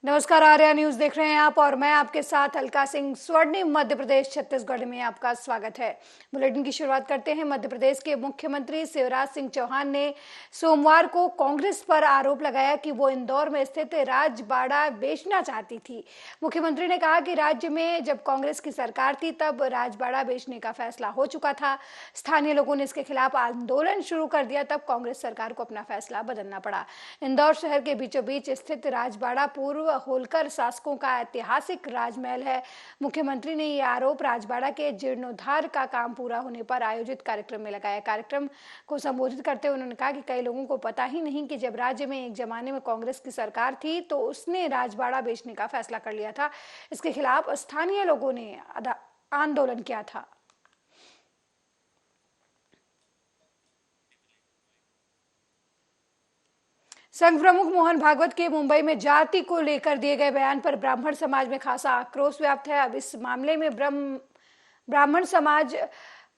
नमस्कार, आर्या न्यूज देख रहे हैं आप और मैं आपके साथ अलका सिंह। स्वर्णिम मध्य प्रदेश छत्तीसगढ़ में आपका स्वागत है। बुलेटिन की शुरुआत करते हैं। मध्य प्रदेश के मुख्यमंत्री शिवराज सिंह चौहान ने सोमवार को कांग्रेस पर आरोप लगाया कि वो इंदौर में स्थित राजबाड़ा बेचना चाहती थी। मुख्यमंत्री ने कहा कि राज्य में जब कांग्रेस की सरकार थी तब राजबाड़ा बेचने का फैसला हो चुका था। स्थानीय लोगों ने इसके खिलाफ आंदोलन शुरू कर दिया, तब कांग्रेस सरकार को अपना फैसला बदलना पड़ा। इंदौर शहर के बीचों बीच स्थित राजबाड़ा पूर्व होलकर शासकों का ऐतिहासिक राजमहल है। मुख्यमंत्री ने यह आरोप राजबाड़ा के जीर्णोद्धार का काम पूरा होने पर आयोजित कार्यक्रम में लगाया। कार्यक्रम को संबोधित करते हुए उन्होंने कहा कि कई लोगों को पता ही नहीं कि जब राज्य में एक जमाने में कांग्रेस की सरकार थी तो उसने राजबाड़ा बेचने का फैसला कर लिया था। इसके खिलाफ स्थानीय लोगों ने आंदोलन किया था। संघ प्रमुख मोहन भागवत के मुंबई में जाति को लेकर दिए गए बयान पर ब्राह्मण समाज में खासा आक्रोश व्याप्त है। अब इस मामले में ब्राह्मण समाज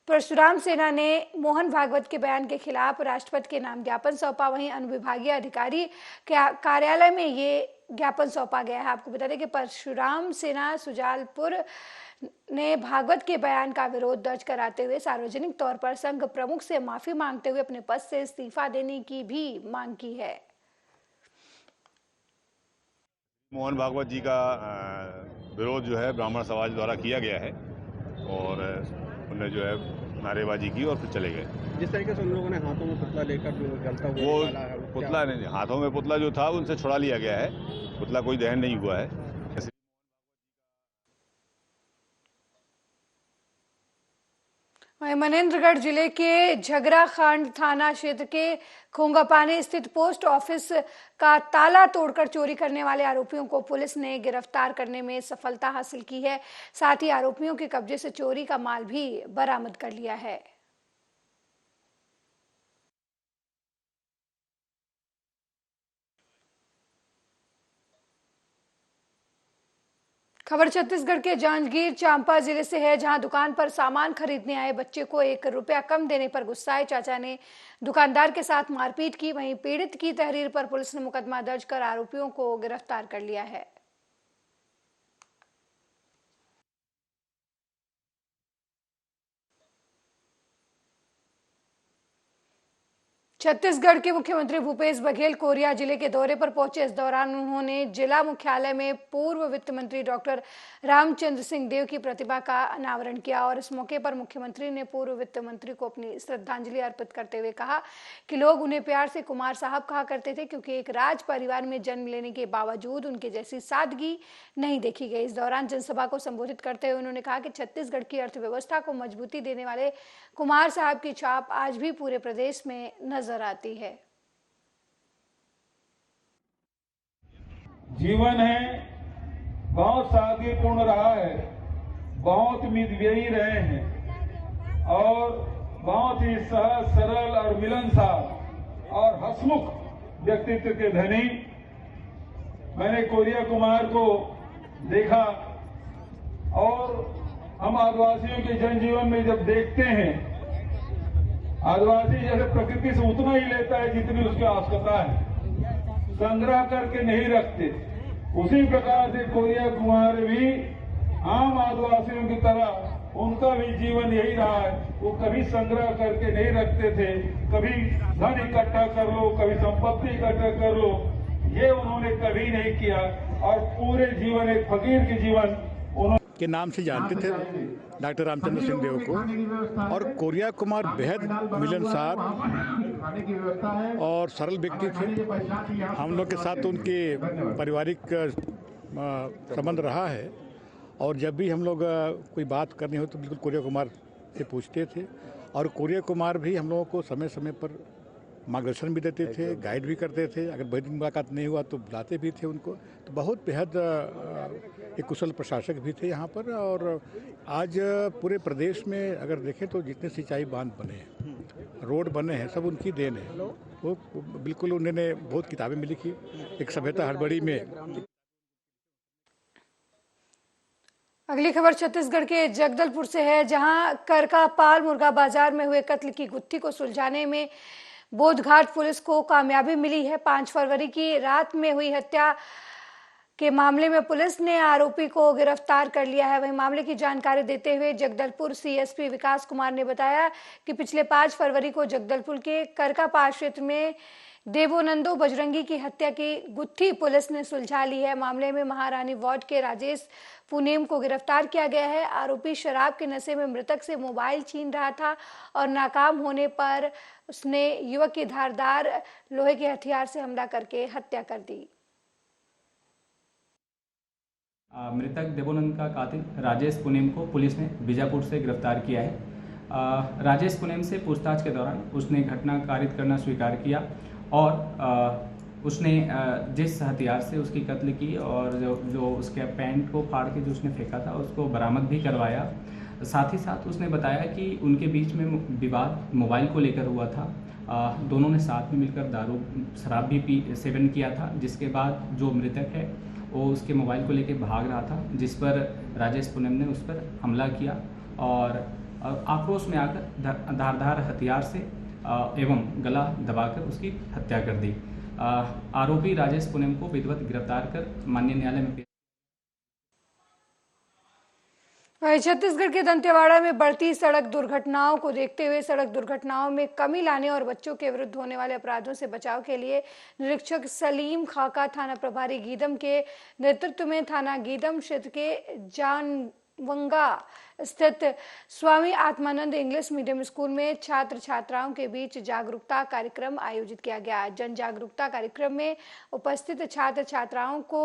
परशुराम सेना ने मोहन भागवत के बयान के खिलाफ राष्ट्रपति के नाम ज्ञापन सौंपा। वहीं अनुविभागीय अधिकारी के कार्यालय में ये ज्ञापन सौंपा गया है। आपको बता दें कि परशुराम सेना सुजालपुर ने भागवत के बयान का विरोध दर्ज कराते हुए सार्वजनिक तौर पर संघ प्रमुख से माफी मांगते हुए अपने पद से इस्तीफा देने की भी मांग की है। मोहन भागवत जी का विरोध जो है ब्राह्मण समाज द्वारा किया गया है और उन्होंने जो है नारेबाजी की और फिर चले गए। जिस तरीके से उन लोगों ने हाथों में पुतला लेकर जो जलता हुआ वो निकाला है, पुतला नहीं, हाथों में पुतला जो था उनसे छुड़ा लिया गया है। पुतला कोई दहन नहीं हुआ है। मनेन्द्रगढ़ जिले के झगराखांड थाना क्षेत्र के खोंगापानी स्थित पोस्ट ऑफिस का ताला तोड़कर चोरी करने वाले आरोपियों को पुलिस ने गिरफ्तार करने में सफलता हासिल की है। साथ ही आरोपियों के कब्जे से चोरी का माल भी बरामद कर लिया है। खबर छत्तीसगढ़ के जांजगीर चांपा जिले से है, जहां दुकान पर सामान खरीदने आए बच्चे को 1 रुपया कम देने पर गुस्साए चाचा ने दुकानदार के साथ मारपीट की। वहीं पीड़ित की तहरीर पर पुलिस ने मुकदमा दर्ज कर आरोपियों को गिरफ्तार कर लिया है। छत्तीसगढ़ के मुख्यमंत्री भूपेश बघेल कोरिया जिले के दौरे पर पहुंचे। इस दौरान उन्होंने जिला मुख्यालय में पूर्व वित्त मंत्री डॉक्टर रामचंद्र सिंह देव की प्रतिमा का अनावरण किया और इस मौके पर मुख्यमंत्री ने पूर्व वित्त मंत्री को अपनी श्रद्धांजलि अर्पित करते हुए कहा कि लोग उन्हें प्यार से कुमार साहब कहा करते थे, क्योंकि एक राज परिवार में जन्म लेने के बावजूद उनके जैसी सादगी नहीं देखी गई। इस दौरान जनसभा को संबोधित करते हुए उन्होंने कहा कि छत्तीसगढ़ की अर्थव्यवस्था को मजबूती देने वाले कुमार साहब की छाप आज भी पूरे प्रदेश में नजर आती है। जीवन है बहुत सादगीपूर्ण रहा है, बहुत मितव्ययी रहे हैं और बहुत ही सहज सरल और मिलनसार और हंसमुख व्यक्तित्व के धनी। मैंने कोरिया कुमार को देखा और हम आदिवासियों के जनजीवन में जब देखते हैं, आदिवासी जैसे प्रकृति से उतना ही लेता है जितनी उसकी आवश्यकता है, संग्रह करके नहीं रखते। उसी प्रकार से कोरिया कुमार भी आम आदिवासियों की तरह उनका भी जीवन यही रहा है। वो कभी संग्रह करके नहीं रखते थे, कभी धन इकट्ठा कर लो, कभी संपत्ति इकट्ठा कर लो, ये उन्होंने कभी नहीं किया और पूरे जीवन एक फकीर के जीवन के नाम से जानते थे डॉक्टर रामचंद्र सिंह देव को। और कोरिया कुमार बेहद मिलनसार और सरल व्यक्ति थे। हम लोग के साथ उनके पारिवारिक संबंध रहा है और जब भी हम लोग कोई बात करनी हो तो बिल्कुल कोरिया कुमार से पूछते थे और कोरिया कुमार भी हम लोगों को समय समय पर मार्गदर्शन भी देते थे, गाइड भी करते थे। अगर बहुत दिन मुलाकात नहीं हुआ तो बुलाते भी थे उनको। तो बहुत बेहद एक कुशल प्रशासक भी थे यहाँ पर। और आज पूरे प्रदेश में अगर देखें तो जितने सिंचाई बांध बने हैं, रोड बने हैं, सब उनकी देन है। वो बिल्कुल उन्होंने बहुत किताबें भी लिखी, एक सभ्यता हड़बड़ी में। अगली खबर छत्तीसगढ़ के जगदलपुर से है, जहां करकापाल मुर्गा बाजार में हुए कत्ल की गुत्थी को सुलझाने में बोधघाट पुलिस को कामयाबी मिली है। 5 फरवरी की रात में हुई हत्या के मामले में पुलिस ने आरोपी को गिरफ्तार कर लिया है। वहीं मामले की जानकारी देते हुए जगदलपुर सीएसपी विकास कुमार ने बताया कि पिछले 5 फरवरी को जगदलपुर के करकापार क्षेत्र में देवोनंदो बजरंगी की हत्या की गुत्थी पुलिस ने सुलझा ली है। मामले में महारानी वार्ड के राजेश पुनेम को गिरफ्तार किया गया है। आरोपी शराब के नशे में मृतक से मोबाइल छीन रहा था और नाकाम होने पर उसने युवक की धारदार लोहे के हथियार से हमला करके हत्या कर दी। मृतक देवोनंद का कातिल राजेश पुनेम को पुलिस ने बीजापुर से गिरफ्तार किया है। राजेश पुनेम से पूछताछ के दौरान उसने घटना कारित करना स्वीकार किया और उसने जिस हथियार से उसकी कत्ल की और जो उसके पैंट को फाड़ के जो उसने फेंका था उसको बरामद भी करवाया। साथ ही साथ उसने बताया कि उनके बीच में विवाद मोबाइल को लेकर हुआ था। दोनों ने साथ में मिलकर शराब भी सेवन किया था, जिसके बाद जो मृतक है वो उसके मोबाइल को लेकर भाग रहा था, जिस पर राजेश पुनेम ने उस पर हमला किया और आक्रोश में आकर धारदार हथियार से एवं गला दबाकर उसकी हत्या कर दी। आरोपी राजेश पुनेम को विधिवत गिरफ्तार कर माननीय न्यायालय में छत्तीसगढ़ के दंतेवाड़ा में बढ़ती सड़क दुर्घटनाओं को देखते हुए सड़क दुर्घटनाओं में कमी लाने और बच्चों के विरुद्ध होने वाले अपराधों से बचाव के लिए निरीक्षक सलीम खाका थाना प्रभारी गीदम के नेतृत्व में थाना गीदम क्षेत्र के जानवंगा स्थित Swami Atmanand English medium school में छात्र छात्राओं के बीच जागरूकता कार्यक्रम आयोजित किया गया। जन जागरूकता कार्यक्रम में उपस्थित छात्र छात्राओं को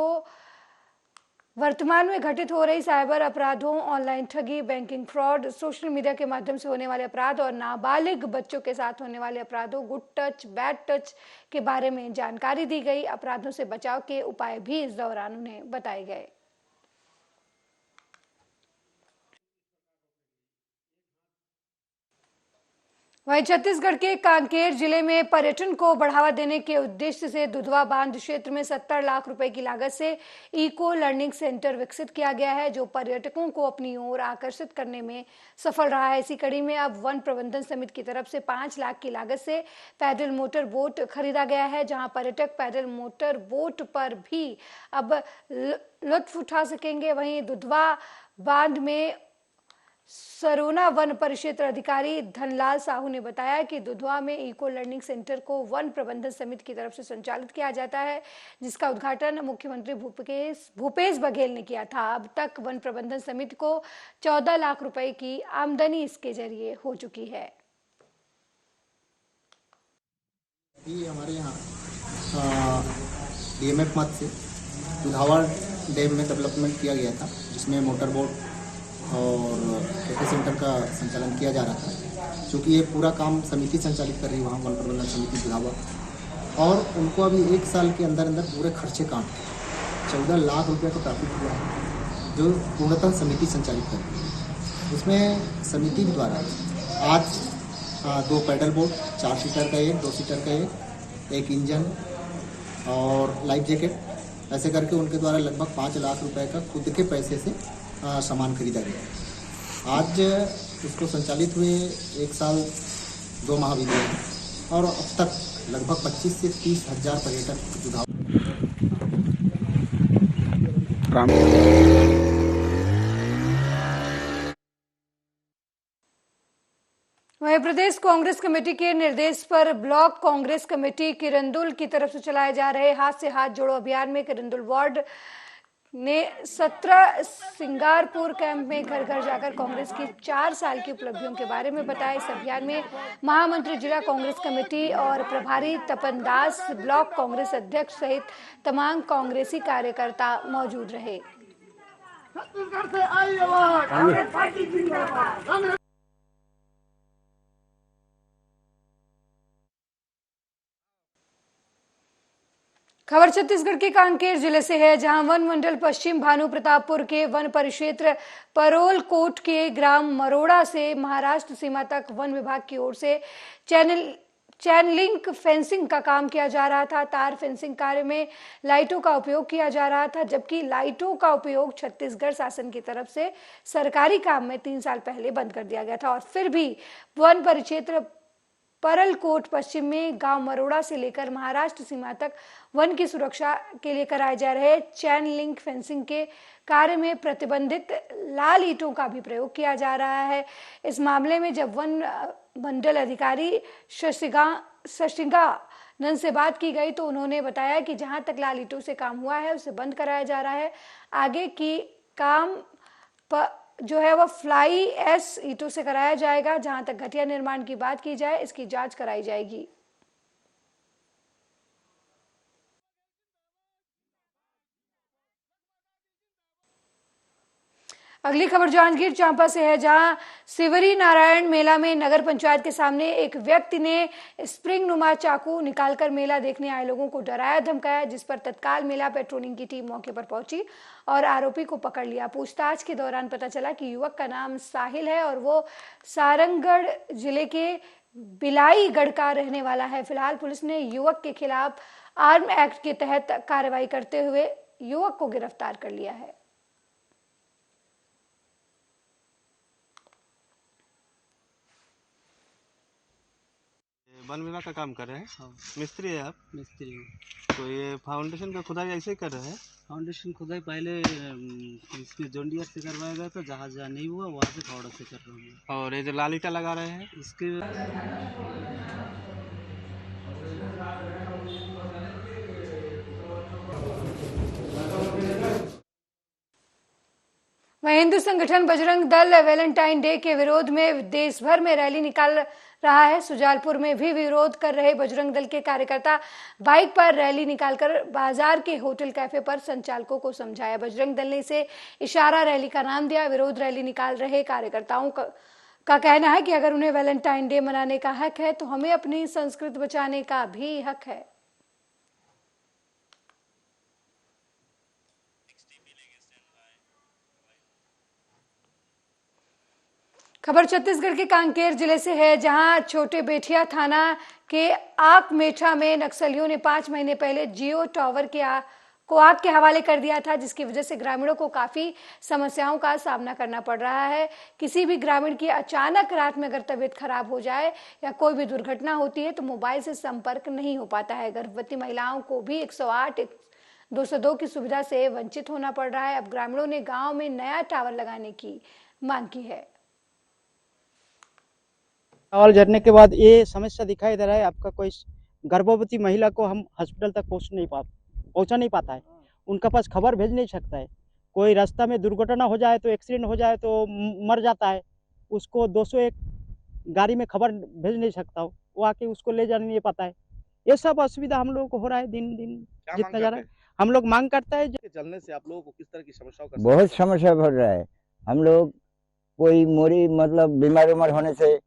वर्तमान में घटित हो रही साइबर अपराधों, ऑनलाइन ठगी, बैंकिंग फ्रॉड, सोशल मीडिया के माध्यम से होने वाले अपराध और नाबालिग बच्चों के साथ होने वाले अपराधों, गुड टच, बैड टच के बारे में जानकारी दी गई। अपराधों से बचाव के उपाय भी इस दौरान उन्हें बताए गए। वहीं छत्तीसगढ़ के कांकेर जिले में पर्यटन को बढ़ावा देने के उद्देश्य से दुधवा बांध क्षेत्र में 70 लाख रुपए की लागत से इको लर्निंग सेंटर विकसित किया गया है, जो पर्यटकों को अपनी ओर आकर्षित करने में सफल रहा है। इसी कड़ी में अब वन प्रबंधन समिति की तरफ से 5 लाख की लागत से पैदल मोटर बोट खरीदा गया है, जहां पर्यटक पैदल मोटर बोट पर भी अब लुत्फ उठा सकेंगे। वहीं दुधवा बांध में सरोना वन परिक्षेत्र अधिकारी धनलाल साहू ने बताया कि दुधवा में इको लर्निंग सेंटर को वन प्रबंधन समिति की तरफ से संचालित किया जाता है, जिसका उद्घाटन मुख्यमंत्री भूपेश बघेल ने किया था। अब तक वन प्रबंधन समिति को 14 लाख रुपए की आमदनी इसके जरिए हो चुकी है। ये हमारे यहाँ डीएमएफ मद से दुधावा डैम में डेवलपमेंट किया गया था, जिसमें मोटर बोट और कैफे सेंटर का संचालन किया जा रहा था। क्योंकि ये पूरा काम समिति संचालित कर रही है वहाँ वन प्रबंधन समिति दुधावा, और उनको अभी 1 साल के अंदर अंदर पूरे खर्चे काम 14 लाख रुपये का प्रॉफिट हुआ है, जो पूर्णतः समिति संचालित कर रही है। उसमें समिति द्वारा आज 2 पैडल बोट, 4 सीटर का एक, 2 सीटर का एक इंजन और लाइफ जैकेट, ऐसे करके उनके द्वारा लगभग 5 लाख रुपए का खुद के पैसे से सामान खरीदा गया। आज इसको संचालित हुए 1 साल 2 माह बीते हैं और अब तक लगभग 25 से 30 हज़ार पर्यटक दुधावा। वहीं प्रदेश कांग्रेस कमेटी के निर्देश पर ब्लॉक कांग्रेस कमेटी किरंदुल की तरफ से चलाए जा रहे हाथ से हाथ जोड़ो अभियान में किरंदुल वार्ड ने 17 सिंगारपुर कैंप में घर घर जाकर कांग्रेस की 4 साल की उपलब्धियों के बारे में बताया। इस अभियान में महामंत्री जिला कांग्रेस कमेटी और प्रभारी तपन दास, ब्लॉक कांग्रेस अध्यक्ष सहित तमाम कांग्रेसी कार्यकर्ता मौजूद रहे। खबर छत्तीसगढ़ के कांकेर जिले से है, जहां वन मंडल पश्चिम भानु प्रतापपुर के वन परिक्षेत्र परोलकोट के ग्राम मरोड़ा से महाराष्ट्र सीमा तक वन विभाग की ओर से चैन लिंक फेंसिंग का काम किया जा रहा था। तार फेंसिंग कार्य में लाइटों का उपयोग किया जा रहा था, जबकि लाइटों का उपयोग छत्तीसगढ़ शासन की तरफ से सरकारी काम में 3 साल पहले बंद कर दिया गया था। और फिर भी वन परिक्षेत्र परलकोट पश्चिम में गांव मरोड़ा से लेकर महाराष्ट्र सीमा तक वन की सुरक्षा के लिए कराए जा रहे चैन लिंक फेंसिंग के कार्य में प्रतिबंधित लाल ईंटों का भी प्रयोग किया जा रहा है। इस मामले में जब वन मंडल अधिकारी शशिगा नंद से बात की गई तो उन्होंने बताया कि जहां तक लाल ईंटों से काम हुआ है उसे बंद कराया जा रहा है। आगे की काम जो है वह फ्लाई एस ईंटों से कराया जाएगा। जहां तक घटिया निर्माण की बात की जाए इसकी जांच कराई जाएगी। अगली खबर जांजगीर चांपा से है, जहां सिवरी नारायण मेला में नगर पंचायत के सामने एक व्यक्ति ने स्प्रिंग नुमा चाकू निकालकर मेला देखने आए लोगों को डराया धमकाया, जिस पर तत्काल मेला पेट्रोलिंग की टीम मौके पर पहुंची और आरोपी को पकड़ लिया। पूछताछ के दौरान पता चला कि युवक का नाम साहिल है और वो सारंगगढ़ जिले के बिलाईगढ़ का रहने वाला है। फिलहाल पुलिस ने युवक के खिलाफ आर्म एक्ट के तहत कार्रवाई करते हुए युवक को गिरफ्तार कर लिया है। वन विभाग का काम कर रहे हैं। हाँ। मिस्त्री है आप? मिस्त्री। तो ये फाउंडेशन का खुदाई ऐसे ही कर रहे हैं? फाउंडेशन खुदाई पहले इसमें जोंडियर से करवाया गया था, जहाँ नहीं हुआ वहाँ से फावड़ा से कर रहे हैं। और ये जो लाल ईंटा लगा रहे हैं इसके वहीं हिंदू संगठन बजरंग दल वैलेंटाइन डे के विरोध में देश भर में रैली निकाल रहा है। सुजालपुर में भी विरोध कर रहे बजरंग दल के कार्यकर्ता बाइक पर रैली निकालकर बाजार के होटल कैफे पर संचालकों को समझाया। बजरंग दल ने इसे इशारा रैली का नाम दिया। विरोध रैली निकाल रहे कार्यकर्ताओं का कहना है कि अगर उन्हें वैलेंटाइन डे मनाने का हक है तो हमें अपनी संस्कृति बचाने का भी हक है। खबर छत्तीसगढ़ के कांकेर जिले से है, जहां छोटे बेटिया थाना के आक मेठा में नक्सलियों ने 5 महीने पहले जियो टावर को आग के हवाले कर दिया था, जिसकी वजह से ग्रामीणों को काफी समस्याओं का सामना करना पड़ रहा है। किसी भी ग्रामीण की अचानक रात में अगर तबीयत खराब हो जाए या कोई भी दुर्घटना होती है तो मोबाइल से संपर्क नहीं हो पाता है। गर्भवती महिलाओं को भी 108 202 की सुविधा से वंचित होना पड़ रहा है। अब ग्रामीणों ने गाँव में नया टावर लगाने की मांग की है। टावर झरने के बाद ये समस्या दिखाई दे रहा है, आपका कोई गर्भवती महिला को हम हॉस्पिटल तक पहुंचा नहीं पाता है, उनका पास खबर भेज नहीं सकता है। कोई रास्ता में दुर्घटना हो जाए तो एक्सीडेंट हो जाए तो मर जाता है, उसको 201 गाड़ी में खबर भेज नहीं सकता हो, वो आके उसको ले जा नहीं पाता है। ये सब असुविधा हम लोगों को हो रहा है दिन दिन जितना जा रहा है। हम लोग मांग करता है चलने से आप लोगों को किस तरह की समस्याओं का बहुत समस्या बढ़ रहा है। हम लोग कोई मोरी मतलब बीमार होने से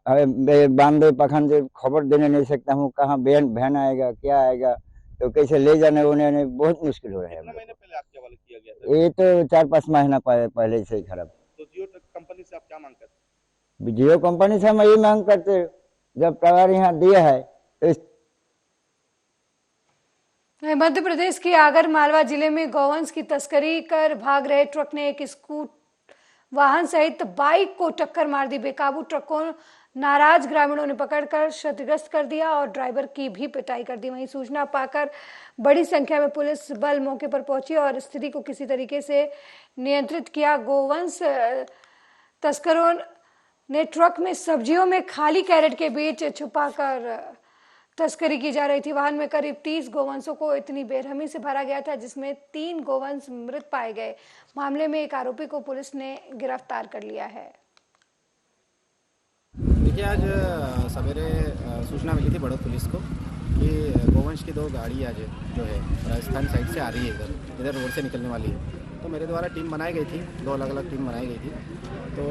बांधे पखन से खबर देने नहीं सकता हूँ, कहाँ बहन आएगा क्या आएगा, तो कैसे ले जाने उन्हें बहुत मुश्किल हो रहा है। महीने पहले आपके हवाले किया गया था? ये तो 4-5 महीना पहले से ही खराब। तो जियो कंपनी से आप क्या मांग करते? जियो कंपनी से हम यही मांग करते, जब टावर यहाँ दिया है तो मध्य प्रदेश के आगर मालवा जिले में गौवंश की तस्करी कर भाग रहे ट्रक ने एक वाहन सहित बाइक को टक्कर मार दी। बेकाबू ट्रक को नाराज ग्रामीणों ने पकड़कर क्षतिग्रस्त कर दिया और ड्राइवर की भी पिटाई कर दी। वहीं सूचना पाकर बड़ी संख्या में पुलिस बल मौके पर पहुंची और स्थिति को किसी तरीके से नियंत्रित किया। गोवंश तस्करों ने ट्रक में सब्जियों में खाली कैरेट के बीच छुपाकर तस्करी की जा रही थी। वाहन में करीब 30 गोवंशों को इतनी बेरहमी से भरा गया था जिसमें 3 गोवंश मृत पाए गए। मामले में एक आरोपी को पुलिस ने गिरफ्तार कर लिया है। देखिए, आज सवेरे सूचना मिली थी बड़ौद पुलिस को कि गोवंश की 2 गाड़ी आज जो है राजस्थान साइड से आ रही है, इधर रोड से निकलने वाली है। तो मेरे द्वारा टीम बनाई गई थी, 2 अलग अलग टीम बनाई गई थी। तो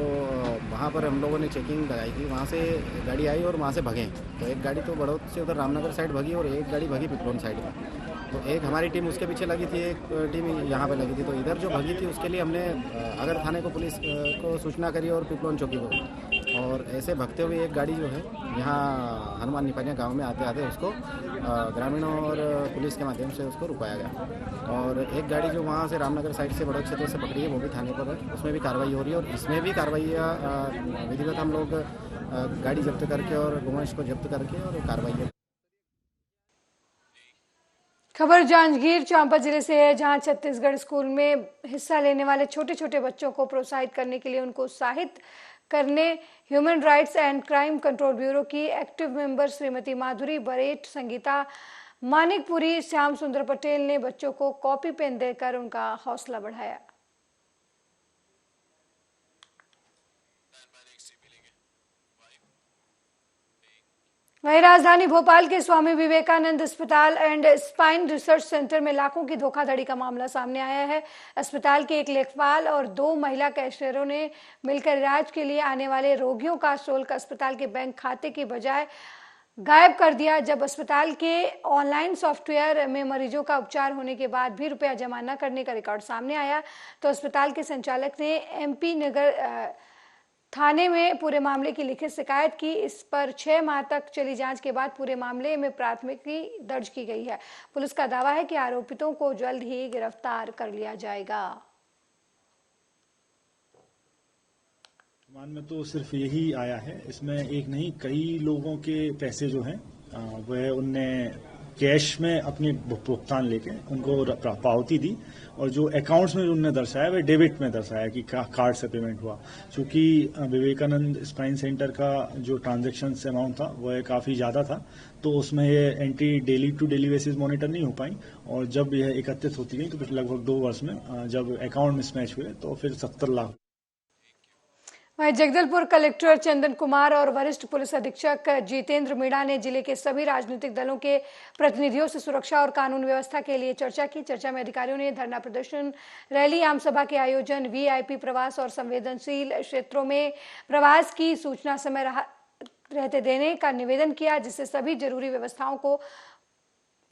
वहाँ पर हम लोगों ने चेकिंग लगाई थी, वहाँ से गाड़ी आई और वहाँ से भगे। तो एक गाड़ी तो बड़ौद से उधर रामनगर साइड भगी और एक गाड़ी भगी पिपलोन साइड में। तो एक हमारी टीम उसके पीछे लगी थी, एक टीम यहाँ पे लगी थी। तो इधर जो भगी थी उसके लिए हमने आगर थाने को पुलिस को सूचना करी और पिपलोन चौकी को। और ऐसे भगते हुए एक गाड़ी जो है यहाँ हनुमान निपानिया गाँव में आते आते उसको ग्रामीणों और पुलिस के माध्यम से उसको रुकाया गया। और एक गाड़ी जो वहाँ से रामनगर साइड से बड़ौद क्षेत्र से पकड़ी है वो भी थाने पर है, उसमें भी कार्रवाई हो रही है। और इसमें भी कार्रवाई विधिवत हम लोग गाड़ी जब्त करके और गोवंश को जब्त करके और कार्रवाई। खबर जांजगीर चांपा जिले से है, जहां छत्तीसगढ़ स्कूल में हिस्सा लेने वाले छोटे छोटे बच्चों को प्रोत्साहित करने के लिए उनको उत्साहित करने human rights and crime control bureau की एक्टिव मेंबर श्रीमती माधुरी बरेट, संगीता मानिकपुरी, श्याम सुंदर पटेल ने बच्चों को कॉपी पेन देकर उनका हौसला बढ़ाया। वहीं राजधानी भोपाल के स्वामी विवेकानंद अस्पताल एंड स्पाइन रिसर्च सेंटर में लाखों की धोखाधड़ी का मामला सामने आया है। अस्पताल के एक लेखपाल और 2 महिला कैशियरों ने मिलकर इलाज के लिए आने वाले रोगियों का शुल्क अस्पताल के बैंक खाते की बजाय गायब कर दिया। जब अस्पताल के ऑनलाइन सॉफ्टवेयर में मरीजों का उपचार होने के बाद भी रुपया जमा न करने का रिकॉर्ड सामने आया, तो अस्पताल के संचालक ने MP नगर थाने में पूरे मामले की लिखित शिकायत की। इस पर 6 माह तक चली जांच के बाद पूरे मामले में प्राथमिकी दर्ज की गई है। पुलिस का दावा है कि आरोपितों को जल्द ही गिरफ्तार कर लिया जाएगा। मान में तो सिर्फ यही आया है, इसमें एक नहीं कई लोगों के पैसे जो हैं वह उनने कैश में अपने भुगतान लेके उनको पावती दी और जो अकाउंट्स में उन्होंने दर्शाया वह डेबिट में दर्शाया कि कार्ड से पेमेंट हुआ। चूंकि विवेकानंद स्पाइन सेंटर का जो ट्रांजैक्शन अमाउंट था वह काफ़ी ज़्यादा था, तो उसमें ये entry daily to daily basis monitor नहीं हो पाई और जब यह एकत्रित होती गई तो लगभग 2 वर्ष में जब अकाउंट मिसमैच हुए तो फिर 70 लाख। वहीं जगदलपुर कलेक्टर चंदन कुमार और वरिष्ठ पुलिस अधीक्षक जितेंद्र मीणा ने जिले के सभी राजनीतिक दलों के प्रतिनिधियों से सुरक्षा और कानून व्यवस्था के लिए चर्चा की। चर्चा में अधिकारियों ने धरना प्रदर्शन, रैली, आम सभा के आयोजन, VIP प्रवास और संवेदनशील क्षेत्रों में प्रवास की सूचना समय रहते देने का निवेदन किया, जिससे सभी जरूरी व्यवस्थाओं को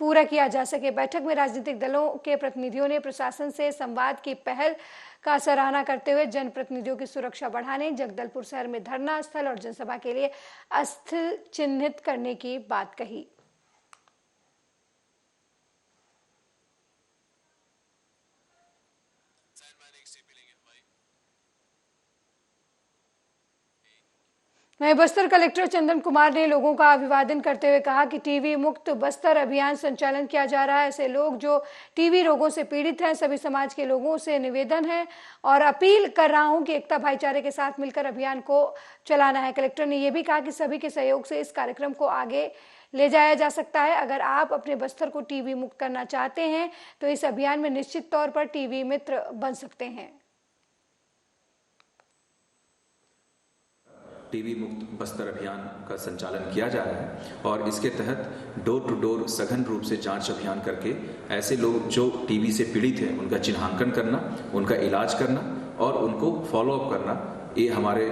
पूरा किया जा सके। बैठक में राजनीतिक दलों के प्रतिनिधियों ने प्रशासन से संवाद की पहल का सराहना करते हुए जनप्रतिनिधियों की सुरक्षा बढ़ाने, जगदलपुर शहर में धरना स्थल और जनसभा के लिए स्थल चिन्हित करने की बात कही। वहीं बस्तर कलेक्टर चंदन कुमार ने लोगों का अभिवादन करते हुए कहा कि टीबी मुक्त बस्तर अभियान संचालन किया जा रहा है। ऐसे लोग जो टीबी रोगों से पीड़ित हैं, सभी समाज के लोगों से निवेदन है और अपील कर रहा हूं कि एकता भाईचारे के साथ मिलकर अभियान को चलाना है। कलेक्टर ने यह भी कहा कि सभी के सहयोग से इस कार्यक्रम को आगे ले जाया जा सकता है। अगर आप अपने बस्तर को टीबी मुक्त करना चाहते हैं तो इस अभियान में निश्चित तौर पर टीबी मित्र बन सकते हैं। टीबी मुक्त बस्तर अभियान का संचालन किया जा रहा है और इसके तहत डोर टू डोर सघन रूप से जांच अभियान करके ऐसे लोग जो टीबी से पीड़ित हैं उनका चिन्हांकन करना, उनका इलाज करना और उनको फॉलो अप करना, ये हमारे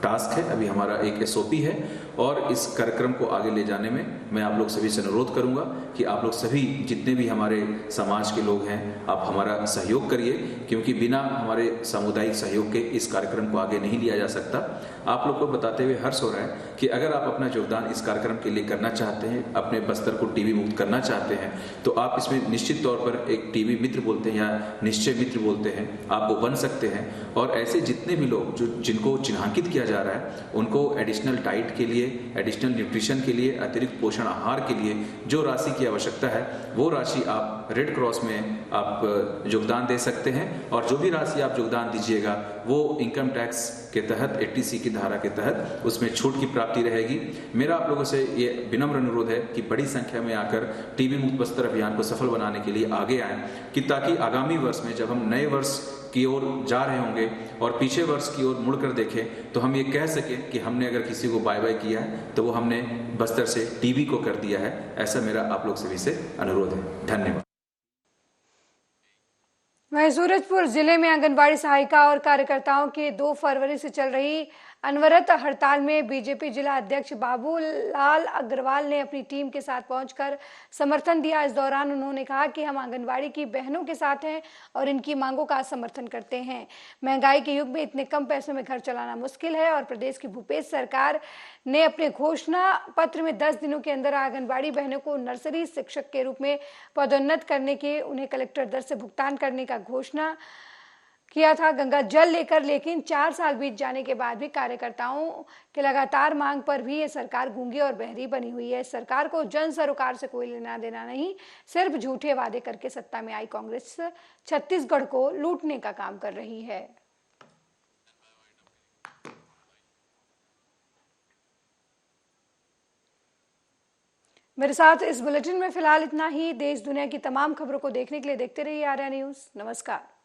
टास्क है। अभी हमारा एक SOP है और इस कार्यक्रम को आगे ले जाने में मैं आप लोग सभी से अनुरोध करूंगा कि आप लोग सभी जितने भी हमारे समाज के लोग हैं, आप हमारा सहयोग करिए, क्योंकि बिना हमारे सामुदायिक सहयोग के इस कार्यक्रम को आगे नहीं लिया जा सकता। आप लोग को बताते हुए हर्ष हो रहा है कि अगर आप अपना योगदान इस कार्यक्रम के लिए करना चाहते हैं, अपने बस्तर को टीबी मुक्त करना चाहते हैं, तो आप इसमें निश्चित तौर पर एक टीबी मित्र बोलते हैं या निश्चय मित्र बोलते हैं, आप वो बन सकते हैं। और ऐसे जितने भी लोग जिनको चिन्हांकित किया जा रहा है उनको एडिशनल डाइट के लिए, एडिशनल न्यूट्रिशन के लिए, अतिरिक्त पोषण आहार के लिए जो राशि की आवश्यकता है वो राशि आप रेड क्रॉस में आप योगदान दे सकते हैं। और जो भी राशि आप योगदान दीजिएगा वो इनकम टैक्स के तहत 80C की धारा के तहत उसमें छूट की प्राप्ति रहेगी। मेरा आप लोगों से ये विनम्र अनुरोध है कि बड़ी संख्या में आकर टीबी मुक्त बस्तर अभियान को सफल बनाने के लिए आगे आएं, कि ताकि आगामी वर्ष में जब हम नए वर्ष की ओर जा रहे होंगे और पीछे वर्ष की ओर मुड़कर देखें तो हम ये कह सकें कि हमने अगर किसी को बाय बाय किया है तो वो हमने बस्तर से टीबी को कर दिया है। ऐसा मेरा आप लोग सभी से अनुरोध है। धन्यवाद। वहीं सूरजपुर जिले में आंगनबाड़ी सहायिका और कार्यकर्ताओं की 2 फरवरी से चल रही अनवरत हड़ताल में बीजेपी जिला अध्यक्ष बाबूलाल अग्रवाल ने अपनी टीम के साथ पहुंचकर समर्थन दिया। इस दौरान उन्होंने कहा कि हम आंगनबाड़ी की बहनों के साथ हैं और इनकी मांगों का समर्थन करते हैं। महंगाई के युग में इतने कम पैसों में घर चलाना मुश्किल है और प्रदेश की भूपेश सरकार ने अपने घोषणा पत्र में 10 दिनों के अंदर आंगनबाड़ी बहनों को नर्सरी शिक्षक के रूप में पदोन्नत करने के, उन्हें कलेक्टर दर से भुगतान करने का घोषणा किया था गंगा जल लेकर, लेकिन 4 साल बीत जाने के बाद भी कार्यकर्ताओं के लगातार मांग पर भी ये सरकार गूंगी और बहरी बनी हुई है। सरकार को जन सरोकार से कोई लेना देना नहीं, सिर्फ झूठे वादे करके सत्ता में आई कांग्रेस छत्तीसगढ़ को लूटने का काम कर रही है। मेरे साथ इस बुलेटिन में फिलहाल इतना ही। देश दुनिया की तमाम खबरों को देखने के लिए देखते रहिए आर्या न्यूज। नमस्कार।